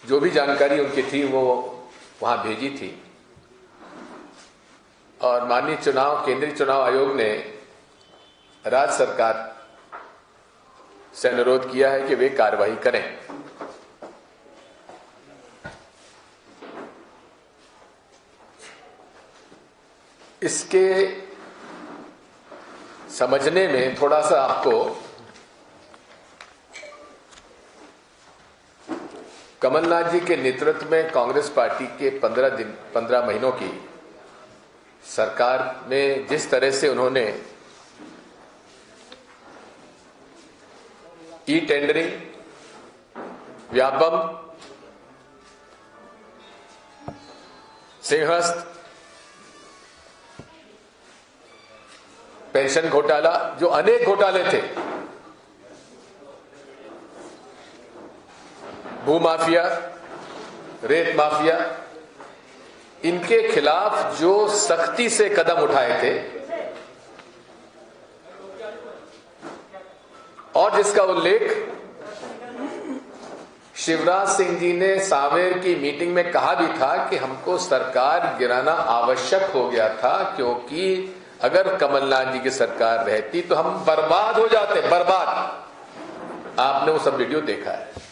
जो भी जानकारी उनकी थी वो वहां भेजी थी और माननीय केंद्रीय चुनाव आयोग ने राज्य सरकार से अनुरोध किया है कि वे कार्रवाई करें। इसके समझने में थोड़ा सा आपको कमलनाथ जी के नेतृत्व में कांग्रेस पार्टी के 15 महीनों की सरकार में जिस तरह से उन्होंने e tendering, Vyapam, Simhastha, pension घोटाला, जो अनेक घोटाले थे, भूमाफिया, रेत माफिया, इनके खिलाफ जो सख्ती से कदम उठाए थे और जिसका उल्लेख शिवराज सिंह जी ने सांवेर की मीटिंग में कहा भी था कि हमको सरकार गिराना आवश्यक हो गया था, क्योंकि अगर कमलनाथ जी की सरकार रहती तो हम बर्बाद हो जाते, बर्बाद। आपने वो सब वीडियो देखा है।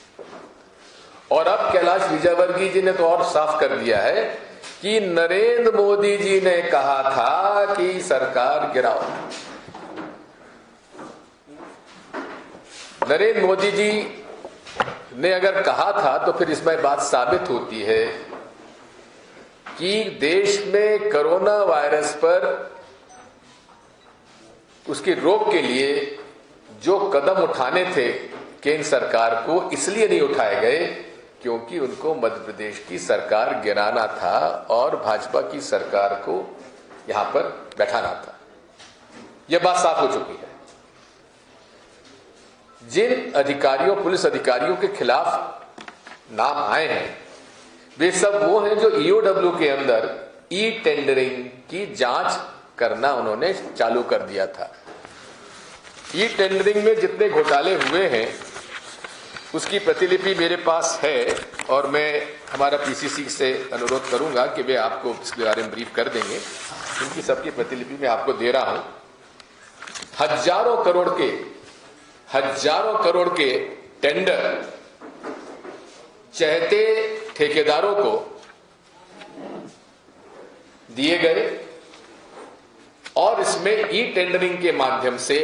और अब कैलाश विजयवर्गीय जी ने तो और साफ कर दिया है कि नरेंद्र मोदी जी ने कहा था कि सरकार गिराओ। नरेंद्र मोदी जी ने अगर कहा था तो फिर इसमें बात साबित होती है कि देश में कोरोना वायरस पर उसकी रोक के लिए जो कदम उठाने थे केंद्र सरकार को, इसलिए नहीं उठाए गए क्योंकि उनको मध्य प्रदेश की सरकार गिराना था और भाजपा की सरकार को यहां पर बैठाना था। यह बात साफ हो चुकी है। जिन अधिकारियों, पुलिस अधिकारियों के खिलाफ नाम आए हैं, वे सब वो हैं जो ईओडब्ल्यू के अंदर ई टेंडरिंग की जांच करना उन्होंने चालू कर दिया था। ई टेंडरिंग में जितने घोटाले हुए हैं उसकी प्रतिलिपि मेरे पास है और मैं हमारा पीसीसी से अनुरोध करूंगा कि वे आपको इसके बारे में ब्रीफ कर देंगे। उनकी सबकी प्रतिलिपि मैं आपको दे रहा हूं। हजारों करोड़ के टेंडर चहते ठेकेदारों को दिए गए और इसमें ई टेंडरिंग के माध्यम से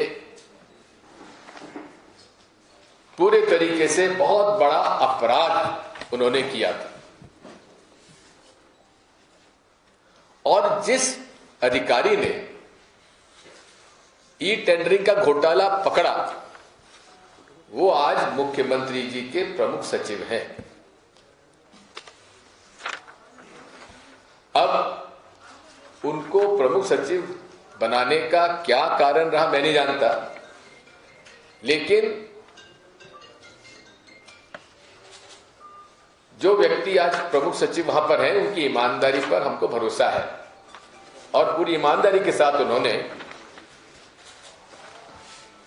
पूरे तरीके से बहुत बड़ा अपराध उन्होंने किया था। और जिस अधिकारी ने ई टेंडरिंग का घोटाला पकड़ा वो आज मुख्यमंत्री जी के प्रमुख सचिव हैं। अब उनको प्रमुख सचिव बनाने का क्या कारण रहा मैं नहीं जानता, लेकिन जो व्यक्ति आज प्रमुख सचिव वहां पर हैं उनकी ईमानदारी पर हमको भरोसा है और पूरी ईमानदारी के साथ उन्होंने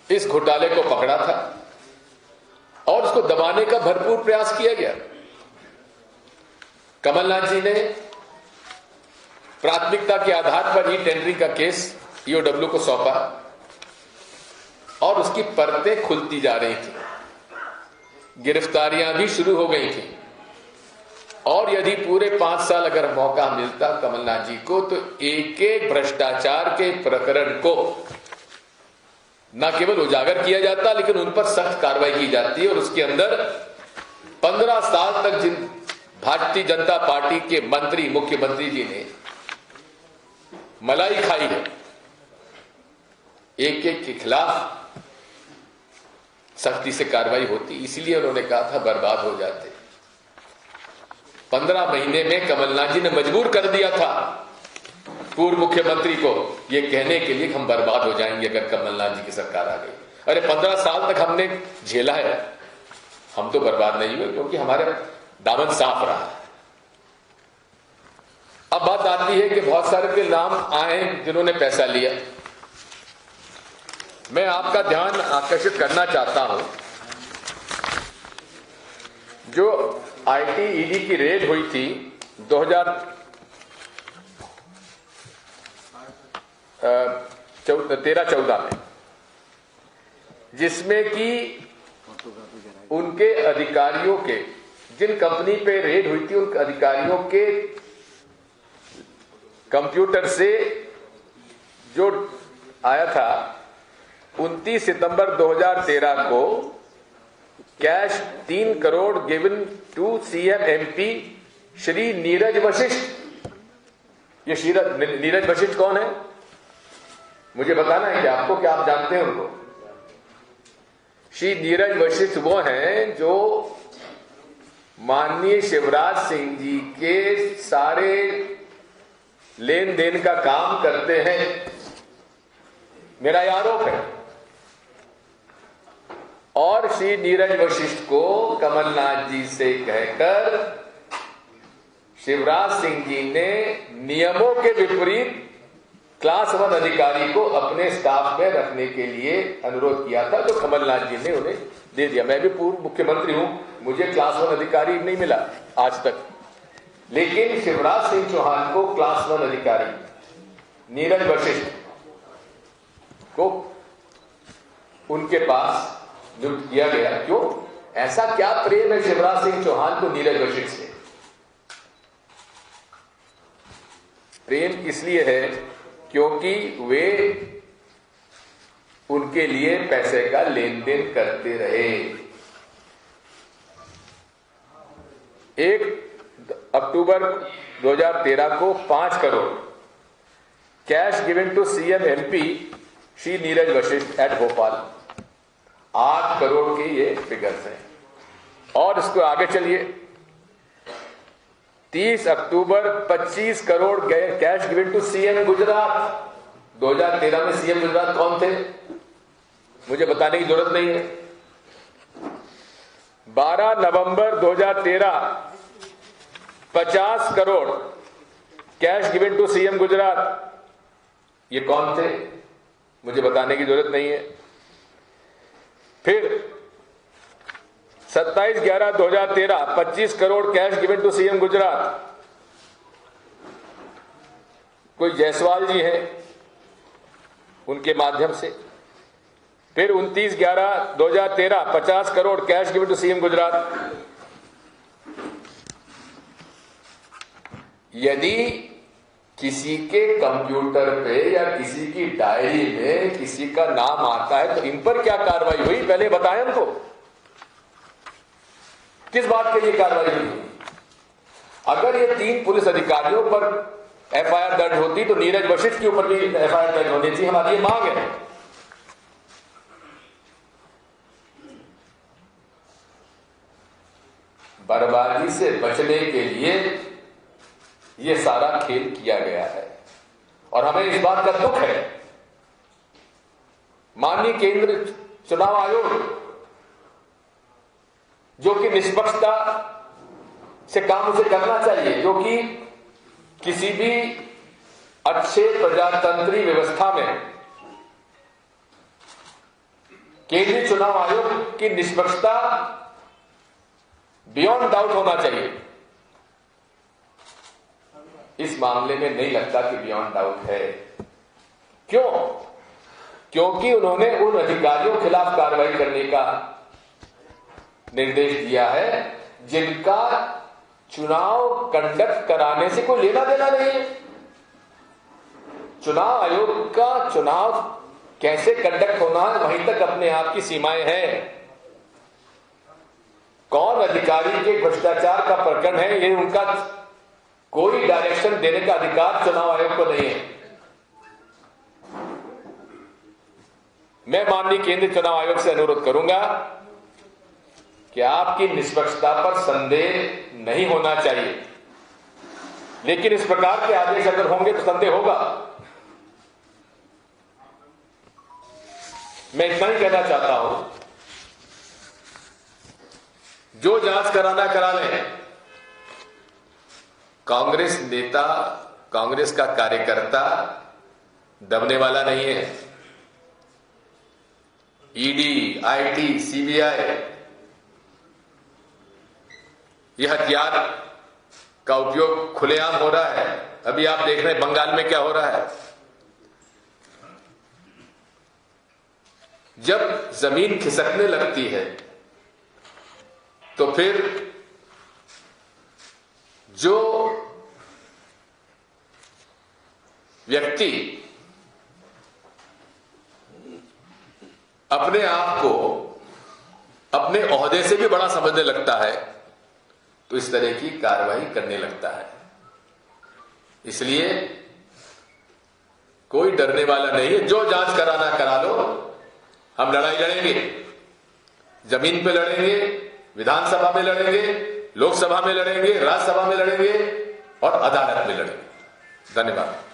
इस घोटाले को पकड़ा था और उसको दबाने का भरपूर प्रयास किया गया। कमलनाथ जी ने प्राथमिकता के आधार पर ई टेंडरिंग का केस ईओडब्ल्यू को सौंपा और उसकी परतें खुलती जा रही थी, गिरफ्तारियां भी शुरू हो गई थी। और यदि पूरे 5 साल अगर मौका मिलता कमलनाथ जी को तो एक एक भ्रष्टाचार के प्रकरण को न केवल उजागर किया जाता लेकिन उन पर सख्त कार्रवाई की जाती है। और उसके अंदर 15 साल तक जिन भारतीय जनता पार्टी के मंत्री मुख्यमंत्री जी ने मलाई खाई है, एक एक के खिलाफ सख्ती से कार्रवाई होती, इसलिए उन्होंने कहा था बर्बाद हो जाते। 15 महीने में कमलनाथ जी ने मजबूर कर दिया था पूर्व मुख्यमंत्री को यह कहने के लिए कि हम बर्बाद हो जाएंगे अगर कमलनाथ जी की सरकार आ गई। अरे 15 साल तक हमने झेला है, हम तो बर्बाद नहीं हुए क्योंकि हमारे दामन साफ रहा है। अब बात आती है कि बहुत सारे के नाम आए जिन्होंने पैसा लिया। मैं आपका ध्यान आकर्षित करना चाहता हूं, जो आईटी ईडी की रेड हुई थी 2013-14 में, जिसमें कि उनके अधिकारियों के, जिन कंपनी पे रेड हुई थी उन अधिकारियों के कंप्यूटर से जो आया था 29 सितंबर 2013 को cash 3 crore given to CM MP Shri Neeraj Vashisht. ये नीरज वशिष्ठ कौन है, मुझे बताना है क्या आपको, क्या आप जानते हैं उनको? श्री नीरज वशिष्ठ वो हैं जो माननीय शिवराज सिंह जी के सारे लेन देन का काम करते हैं, मेरा यह आरोप है। और श्री नीरज वशिष्ठ को कमलनाथ जी से कहकर शिवराज सिंह जी ने नियमों के विपरीत क्लास 1 अधिकारी को अपने स्टाफ में रखने के लिए अनुरोध किया था, जो कमलनाथ जी ने उन्हें दे दिया। मैं भी पूर्व मुख्यमंत्री हूं, मुझे क्लास 1 अधिकारी नहीं मिला आज तक, लेकिन शिवराज सिंह चौहान को क्लास 1 अधिकारी नीरज वशिष्ठ को उनके पास नियुक्त किया गया। क्यों? ऐसा क्या प्रेम है शिवराज सिंह चौहान को नीरज वशिष्ठ से? प्रेम इसलिए है क्योंकि वे उनके लिए पैसे का लेन देन करते रहे। 1 अक्टूबर 2013 को 5 crore cash given to CM MP Shri Neeraj Vashisht at Bhopal, 8 crore के ये फिगर्स हैं। और इसको आगे चलिए, 30 अक्टूबर 25 crore cash given to CM Gujarat. 2013 में सीएम गुजरात कौन थे, मुझे बताने की जरूरत नहीं है। 12 नवंबर 2013 50 crore cash given to CM Gujarat, ये कौन थे, मुझे बताने की जरूरत नहीं है। फिर 27/11/2013 25 crore cash given to CM Gujarat, कोई जायसवाल जी हैं, उनके माध्यम से। फिर 29/11/2013 50 crore cash given to CM Gujarat. यदि किसी के कंप्यूटर पे या किसी की डायरी में किसी का नाम आता है तो इन पर क्या कार्रवाई हुई, पहले बताएं हमको, किस बात के लिए कार्रवाई हुई? अगर ये 3 पुलिस अधिकारियों पर एफआईआर दर्ज होती तो नीरज वशिष्ठ के ऊपर भी एफआईआर दर्ज होनी चाहिए, हमारी ये मांग है। बर्बादी से बचने के लिए ये सारा खेल किया गया है और हमें इस बात का दुख है। माननीय केंद्र चुनाव आयोग, जो कि निष्पक्षता से काम उसे करना चाहिए, जो कि किसी भी अच्छे प्रजातंत्री व्यवस्था में केंद्रीय चुनाव आयोग की निष्पक्षता बियॉन्ड डाउट होना चाहिए। इस मामले में नहीं लगता कि बियॉन्ड डाउट है। क्यों? क्योंकि उन्होंने उन अधिकारियों के खिलाफ कार्रवाई करने का निर्देश दिया है जिनका चुनाव कंडक्ट कराने से कोई लेना देना नहीं है। चुनाव आयोग का चुनाव कैसे कंडक्ट होना है वहीं तक अपने आप की सीमाएं हैं। कौन अधिकारी के भ्रष्टाचार का प्रकरण है, ये उनका कोई डायरेक्शन देने का अधिकार चुनाव आयोग को नहीं है। मैं माननीय केंद्रीय चुनाव आयोग से अनुरोध करूंगा कि आपकी निष्पक्षता पर संदेह नहीं होना चाहिए, लेकिन इस प्रकार के आदेश अगर होंगे तो संदेह होगा। मैं इतना ही कहना चाहता हूं, जो जांच कराना करा लें। कांग्रेस नेता, कांग्रेस का कार्यकर्ता दबने वाला नहीं है। ईडी, आईटी, सीबीआई यह हथियार का उपयोग खुलेआम हो रहा है। अभी आप देख रहे हैं बंगाल में क्या हो रहा है। जब जमीन खिसकने लगती है तो फिर जो व्यक्ति अपने आप को अपने ओहदे से भी बड़ा समझने लगता है तो इस तरह की कार्रवाई करने लगता है। इसलिए कोई डरने वाला नहीं है। जो जांच कराना करा लो, हम लड़ाई लड़ेंगे, जमीन पे लड़ेंगे, विधानसभा में लड़ेंगे, लोकसभा में लड़ेंगे, राज्यसभा में लड़ेंगे और अदालत में लड़ेंगे। धन्यवाद।